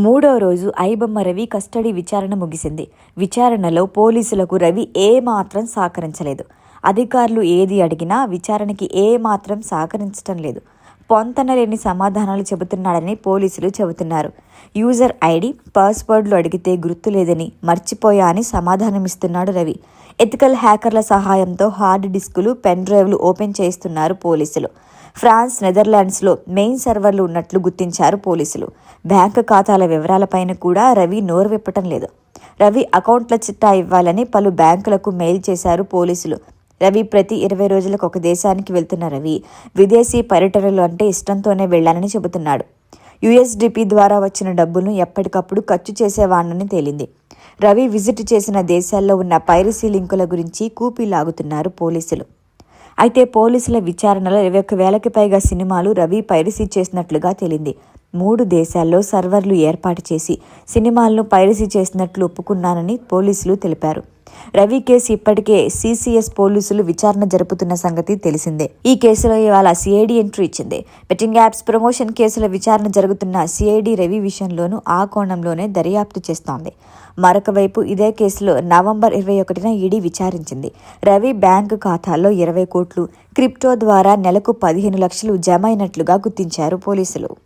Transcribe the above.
మూడో రోజు ఐబొమ్మ రవి కస్టడీ విచారణ ముగిసింది. విచారణలో పోలీసులకు రవి ఏమాత్రం సహకరించలేదు. అధికారులు ఏది అడిగినా విచారణకి ఏమాత్రం సహకరించటం లేదు. పొంతనలేని సమాధానాలు చెబుతున్నాడని పోలీసులు చెబుతున్నారు. యూజర్ ఐడి, పాస్వర్డ్లు అడిగితే గుర్తులేదని, మర్చిపోయా అని సమాధానమిస్తున్నాడు రవి. ఎథికల్ హ్యాకర్ల సహాయంతో హార్డ్ డిస్కులు, పెన్ డ్రైవ్లు ఓపెన్ చేయిస్తున్నారు పోలీసులు. ఫ్రాన్స్, నెదర్లాండ్స్లో మెయిన్ సర్వర్లు ఉన్నట్లు గుర్తించారు పోలీసులు. బ్యాంకు ఖాతాల వివరాలపైన కూడా రవి నోరు విప్పటం లేదు. రవి అకౌంట్ల చిట్టా ఇవ్వాలని పలు బ్యాంకులకు మెయిల్ చేశారు పోలీసులు. రవి ప్రతి 20 రోజులకు ఒక దేశానికి వెళ్తున్న రవి విదేశీ పర్యటనలు అంటే ఇష్టంతోనే వెళ్లానని చెబుతున్నాడు. యుఎస్డిపి ద్వారా వచ్చిన డబ్బులను ఎప్పటికప్పుడు ఖర్చు చేసేవాణ్ణని తేలింది. రవి విజిట్ చేసిన దేశాల్లో ఉన్న పైరసీ లింకుల గురించి కూపీ లాగుతున్నారు పోలీసులు. అయితే పోలీసుల విచారణలో 21,000కి పైగా సినిమాలు రవి పైరసీ చేసినట్లుగా తేలింది. 3 దేశాల్లో సర్వర్లు ఏర్పాటు చేసి సినిమాలను పైరసీ చేసినట్లు ఒప్పుకున్నానని పోలీసులు తెలిపారు. రవి కేసు ఇప్పటికే సిసిఎస్ పోలీసులు విచారణ జరుపుతున్న సంగతి తెలిసిందే. ఈ కేసులో ఇవాళ సిఐడి ఎంట్రీ ఇచ్చింది. బెట్టింగ్ యాప్స్ ప్రమోషన్ కేసుల విచారణ జరుగుతున్న సిఐడి రవి విషయంలోనూ ఆ కోణంలోనే దర్యాప్తు చేస్తోంది. మరొక వైపు ఇదే కేసులో నవంబర్ 21న ఈడీ విచారించింది. రవి బ్యాంకు ఖాతాల్లో 20 కోట్లు, క్రిప్టో ద్వారా నెలకు 15 లక్షలు జమ అయినట్లుగా గుర్తించారు పోలీసులు.